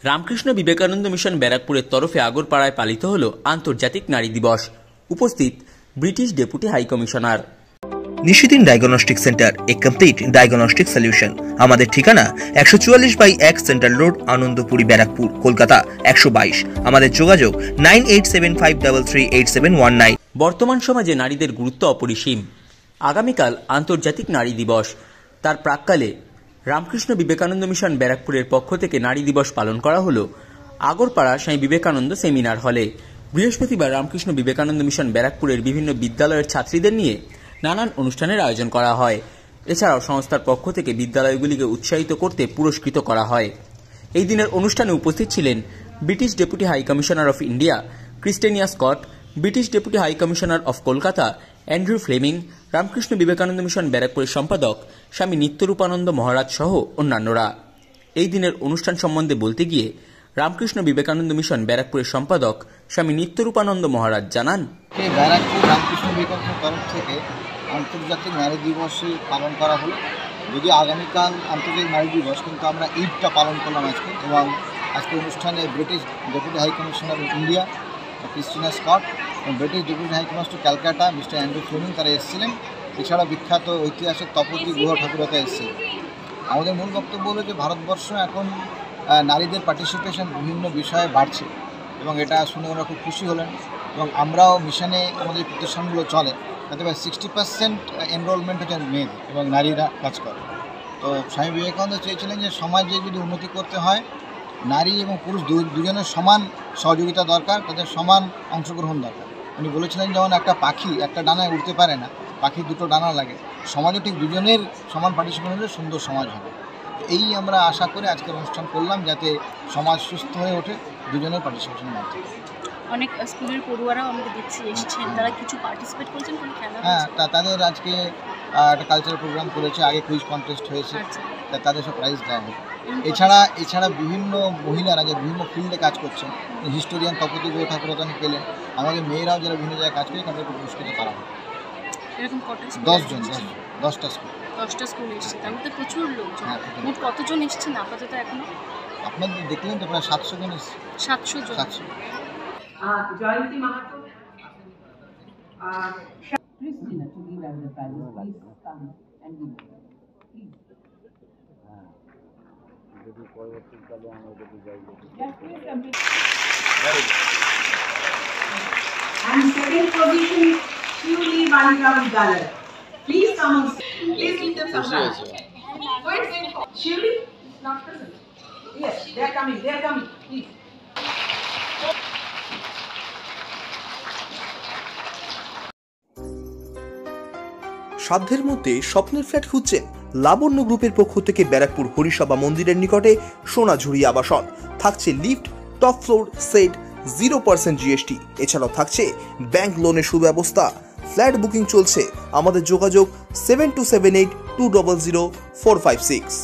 Ramakrishna Vivekananda mission ব্যারাকপুরের তরফে আগরপাড়ায় পালিত হল আন্তর্জাতিক নারী দিবস। উপস্থিত ব্রিটিশ ডেপুটি হাই কমিশনার। নিশিদিন ডায়াগনস্টিক সেন্টার, এ কমপ্লিট ডায়াগনস্টিক সলিউশন। আমাদের ঠিকানা 144/1 সেন্ট্রাল রোড, আনন্দপুরি, ব্যারাকপুর, কলকাতা 122। আমাদের যোগাযোগ 9875338719। বর্তমান সমাজে নারীদের গুরুত্ব অপরিসীম। আগামীকাল আন্তর্জাতিক নারী দিবস। তার প্রাক্কালে রামকৃষ্ণ বিবেকানন্দ মিশন ব্যারাকপুরের পক্ষ থেকে নারী দিবস পালন করা হলো আগরপাড়া স্বামী বিবেকানন্দ সেমিনার হলে। বৃহস্পতিবার রামকৃষ্ণ বিবেকানন্দ মিশন ব্যারাকপুরের বিভিন্ন বিদ্যালয়ের ছাত্রীদের নিয়ে নানান অনুষ্ঠানের আয়োজন করা হয়। এছাড়াও সংস্থার পক্ষ থেকে বিদ্যালয়গুলিকে উৎসাহিত করতে পুরস্কৃত করা হয়। এই দিনের অনুষ্ঠানে উপস্থিত ছিলেন British deputy high commissioner of India Christina Scott, British deputy high commissioner of Kolkata Andrew Fleming, Ramakrishna Vivekananda mission ব্যারাকপুরের সম্পাদক স্বামী নিত্যরূপানন্দ মহারাজ সহ অন্যান্যরা। এই দিনের অনুষ্ঠান সম্বন্ধে বলতে গিয়ে রামকৃষ্ণ বিবেকানন্দ মিশন ব্যারাকপুরের সম্পাদক স্বামী নিত্যরূপানন্দ মহারাজ জানান, ব্যারাকপুর রামকৃষ্ণ বিবেকানন্দের তরফ থেকে আন্তর্জাতিক নারী দিবস পালন করা হলো। যদি আগামীকাল আন্তর্জাতিক নারী দিবস, কিন্তু আমরা ঈদটা পালন করলাম আজকে। এবং আজকে অনুষ্ঠানে British deputy high commissioner of India Christina Scott এবং British deputy high commissioner Calcutta mister Andrew Fleming তারা এসেছিলেন। এছাড়া বিখ্যাত ঐতিহাসিক তপতী গুহ ঠাকুরতা এসেছিলেন। আমাদের মূল বক্তব্য হলো যে ভারতবর্ষ এখন নারীদের পার্টিসিপেশন বিভিন্ন বিষয়ে বাড়ছে এবং এটা শুনে ওরা খুব খুশি হলেন। এবং আমরাও মিশনে আমাদের প্রতিষ্ঠানগুলো চলে তাতে 60% এনরোলমেন্ট হচ্ছে মেয়েদের এবং নারীরা কাজ করে। তো স্বামী বিবেকানন্দ চেয়েছিলেন যে সমাজে যদি উন্নতি করতে হয় নারী এবং পুরুষ দুজনের সমান সহযোগিতা দরকার, তাদের সমান অংশগ্রহণ দরকার। উনি বলেছিলেন যেমন একটা পাখি একটা ডানায় উঠতে পারে না, পাখির দুটো ডানা লাগে, সমাজে ঠিক দুজনের সমান পার্টিসিপেশন হলে সুন্দর সমাজ হবে। এই আমরা আশা করে আজকের অনুষ্ঠান করলাম যাতে সমাজ সুস্থ হয়ে ওঠে দুজনের পার্টিসিপেশনের মাধ্যমে। অনেক স্কুলের পড়ুয়ারাও আমাকে দেখছি এসেছেন, তারা কিছু পার্টিসিপেট করেছেন কোনো খেলা? হ্যাঁ, তাদের আজকে একটা কালচারাল প্রোগ্রাম করেছে, আগে কুইজ কন্টেস্ট হয়েছে, তাদের সব প্রাইজ দেওয়া হবে। এছাড়া বিভিন্ন মহিলারা যে বিভিন্ন ফিল্ডে কাজ করছেন, হিস্টোরিয়ান তপতী গুহ ঠাকুরতা পেলেন। আমাদের মেয়েরাও যারা বিভিন্ন জায়গায় কাজ করে তাদেরকে পুরস্কৃত করা হবে। এরকম কটা? 10টা স্কুল। 10টা স্কুল এসেছে, তার মধ্যে প্রচুর লোকজন। মোট কতজন এসেছেন আপাতত এখনো? আপনাদের দেখলেন তো প্রায় 700 জন এসেছে। 700 জন। জয়ন্তী Mahato, Christina to give us the prize. Please come and give it. Please. Yes, please come. and second position Shivli Balika Vidyalaya. Please come on. Please give them some time. Wait. Shivli not present. Yes, they are coming. Please. সাধ্যের মধ্যে স্বপ্নের flat খুঁজছেন? লাবণ্য গ্রুপের পক্ষ থেকে ব্যারাকপুর হরিসভা মন্দিরের নিকটে সোনাঝুরি আবাসন। থাকছে lift, top floor, set, 0% GST। এছাড়াও থাকছে ব্যাংক লোনের সুব্যবস্থা। ফ্ল্যাট বুকিং চলছে। আমাদের যোগাযোগ 7278200456।